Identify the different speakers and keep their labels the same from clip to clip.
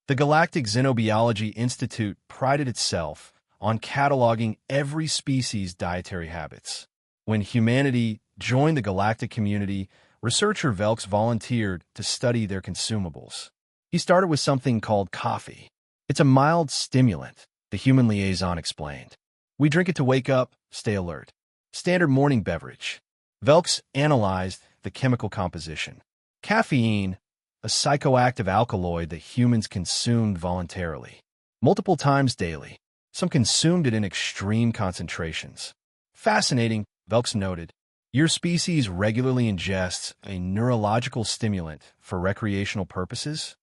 Speaker 1: The Galactic Xenobiology Institute prided itself on cataloging every species' dietary habits. When humanity joined the galactic community, researcher Velks volunteered to study their consumables. He started with something called coffee. It's a mild stimulant, the human liaison explained. We drink it to wake up, stay alert. Standard morning beverage. Velks analyzed the chemical composition. Caffeine, a psychoactive alkaloid that humans consumed voluntarily, multiple times daily. Some consumed it in extreme concentrations. Fascinating, Velks noted. Your species regularly ingests a neurological stimulant for recreational purposes?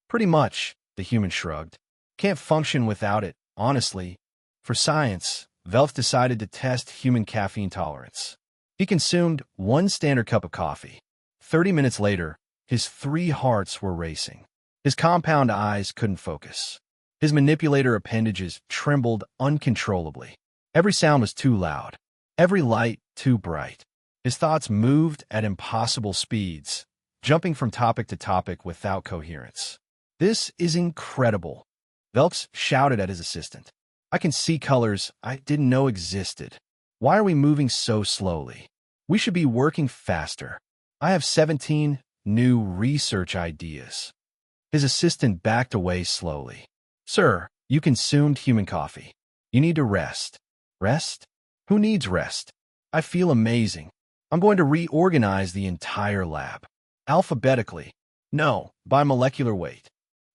Speaker 1: Pretty much, the human shrugged. Can't function without it, honestly. For science, Velks decided to test human caffeine tolerance. He consumed 1 standard cup of coffee. 30 minutes later, his 3 hearts were racing. His compound eyes couldn't focus. His manipulator appendages trembled uncontrollably. Every sound was too loud. Every light too bright. His thoughts moved at impossible speeds, jumping from topic to topic without coherence. This is incredible, Velks shouted at his assistant. I can see colors I didn't know existed. Why are we moving so slowly? We should be working faster. I have 17 new research ideas. His assistant backed away slowly. Sir, you consumed human coffee. You need to rest. Rest? Who needs rest? I feel amazing. I'm going to reorganize the entire lab. Alphabetically. No, by molecular weight.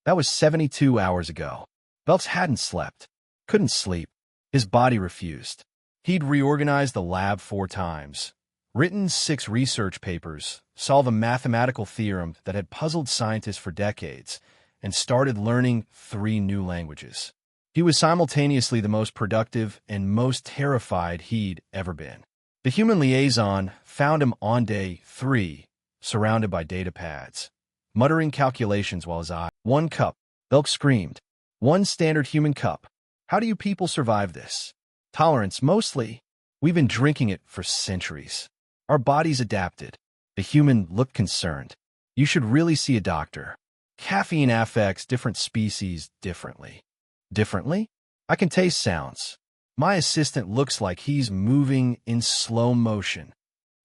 Speaker 1: That was 72 hours ago. Velks hadn't slept. Couldn't sleep. His body refused. He'd reorganized the lab 4 times, written 6 research papers, solved a mathematical theorem that had puzzled scientists for decades, and started learning 3 new languages. He was simultaneously the most productive and most terrified he'd ever been. The human liaison found him on day 3, surrounded by data pads, muttering calculations while his eye. 1 cup, Velks screamed. 1 standard human cup. How do you people survive this? Tolerance, mostly. We've been drinking it for centuries. Our bodies adapted. The human looked concerned. You should really see a doctor. Caffeine affects different species differently. Differently? I can taste sounds. My assistant looks like he's moving in slow motion.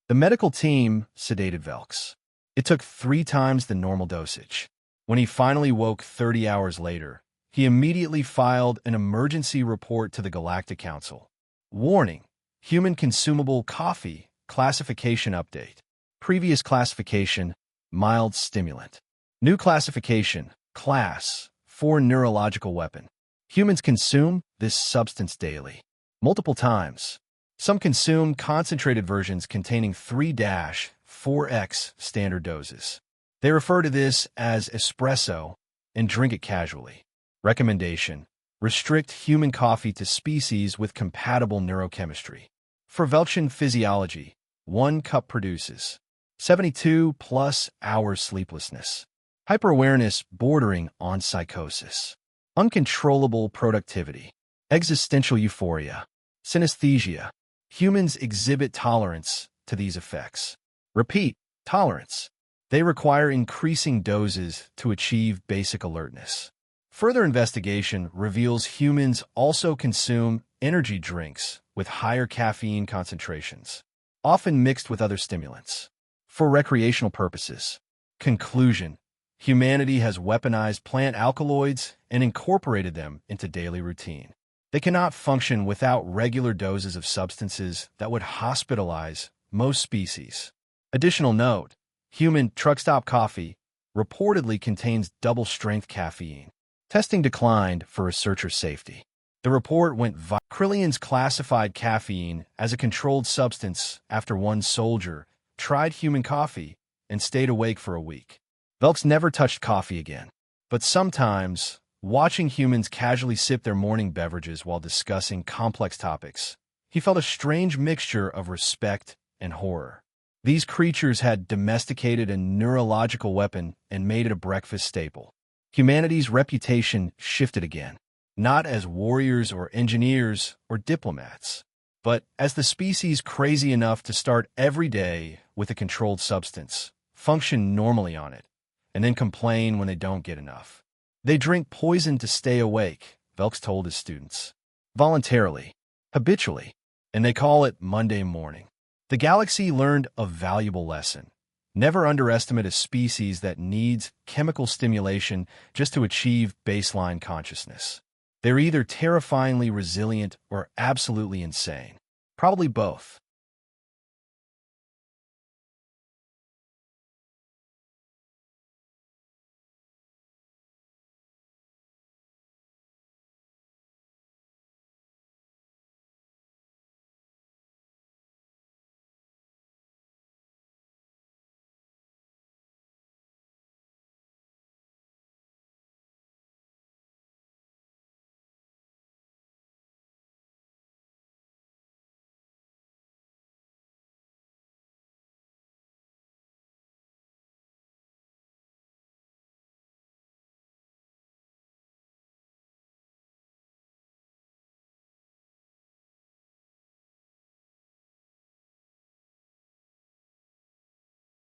Speaker 1: The medical team sedated Velks. It took 3 times the normal dosage. When he finally woke 30 hours later, he immediately filed an emergency report to the Galactic Council. Warning: human consumable coffee classification update. Previous classification: mild stimulant. New classification: class 4 neurological weapon. Humans consume this substance daily, multiple times. Some consume concentrated versions containing 3-4x standard doses. They refer to this as espresso and drink it casually. Recommendation: restrict human coffee to species with compatible neurochemistry. For Velksian physiology, 1 cup produces 72+ hours sleeplessness, hyperawareness bordering on psychosis, uncontrollable productivity, existential euphoria, synesthesia. Humans exhibit tolerance to these effects. Repeat, tolerance. They require increasing doses to achieve basic alertness. Further investigation reveals humans also consume energy drinks with higher caffeine concentrations, often mixed with other stimulants, for recreational purposes. Conclusion: humanity has weaponized plant alkaloids and incorporated them into daily routine. They cannot function without regular doses of substances that would hospitalize most species. Additional note: human truck stop coffee reportedly contains double-strength caffeine. Testing declined for researcher safety. The report went viral. Krillians classified caffeine as a controlled substance after 1 soldier tried human coffee and stayed awake for a week. Velks never touched coffee again. But sometimes, watching humans casually sip their morning beverages while discussing complex topics, he felt a strange mixture of respect and horror. These creatures had domesticated a neurological weapon and made it a breakfast staple. Humanity's reputation shifted again, not as warriors or engineers or diplomats, but as the species crazy enough to start every day with a controlled substance, function normally on it, and then complain when they don't get enough. They drink poison to stay awake, Velks told his students. Voluntarily, habitually, and they call it Monday morning. The galaxy learned a valuable lesson. Never underestimate a species that needs chemical stimulation just to achieve baseline consciousness. They're either terrifyingly resilient or absolutely insane. Probably both.